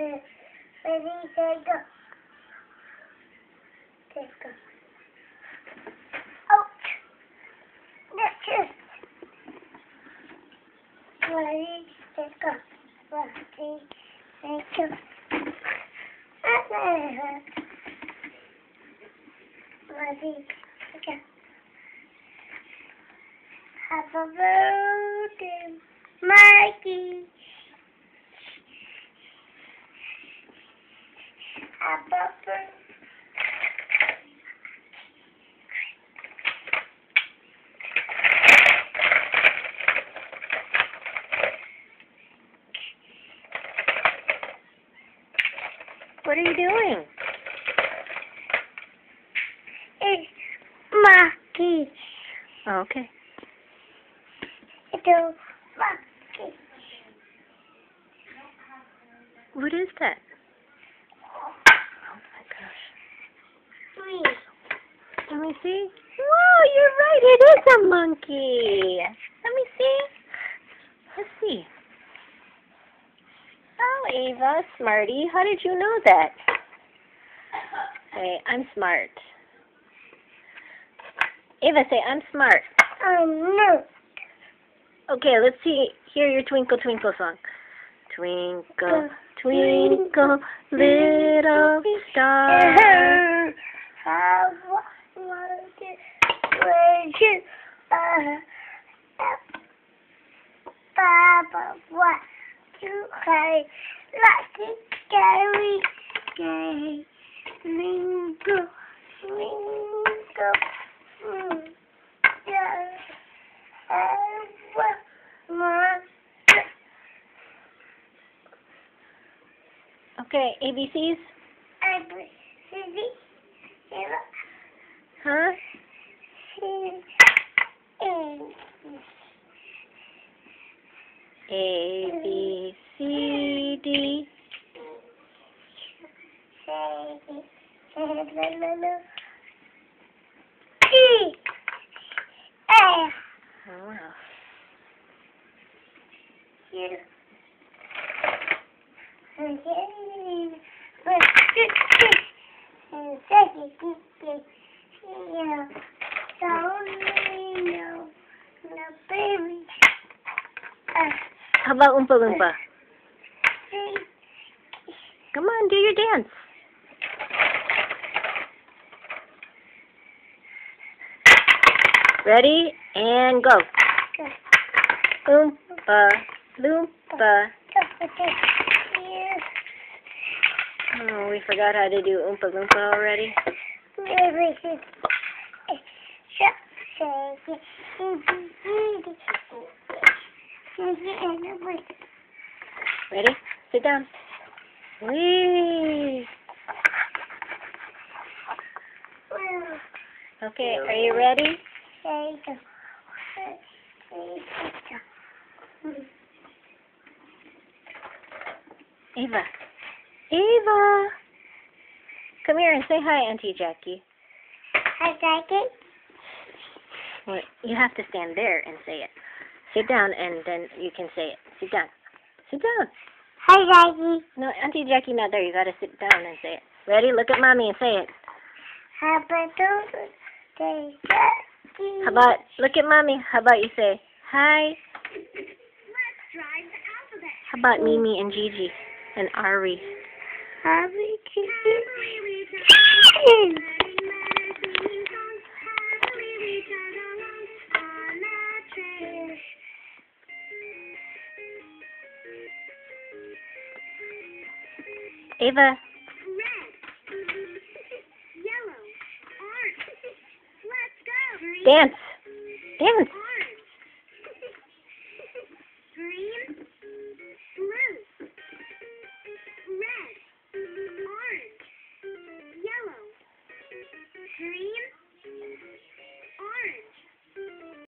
Ready, set, go. Let's go. Ouch! That's just. Ready, set, go. Ready, set, go. Ready, set, go. Happy birthday, Mikey. Happy birthday. What are you doing? It's Mikey. Oh, okay. It's Mikey. What is that? Oh my gosh. Please. Let me see. Whoa, you're right. It is a monkey. Let me see. Let's see. Oh, Ava, smarty. How did you know that? Say, I'm smart. Ava, say, I'm smart. No. Okay, let's see. Hear your Twinkle Twinkle song. Twinkle, twinkle, little star. How wonderful Papa, what you say? Like a scary day. Twinkle, twinkle, yeah. Okay, ABCs? Huh? A, B, C, D. Oh, wow. How about Oompa Loompa? Come on, do your dance. Ready? And go. Oompa Loompa. Oh, we forgot how to do Oompa Loompa already. Ready? Sit down. Whee! Okay, are you ready? Ava. Ava! Come here and say hi, Auntie Jackie. Hi, Jackie. Wait, you have to stand there and say it. Sit down and then you can say it. Sit down. Sit down. Hi, Jackie. No, Auntie Jackie not there. You gotta sit down and say it. Ready? Look at Mommy and say it. Happy birthday, Jackie. How about, look at Mommy. How about you say, hi? Let's try the alphabet. How about Mimi and Gigi and Ari? Happy Ava. Red, yellow, orange. Let's go. Dance. Dance.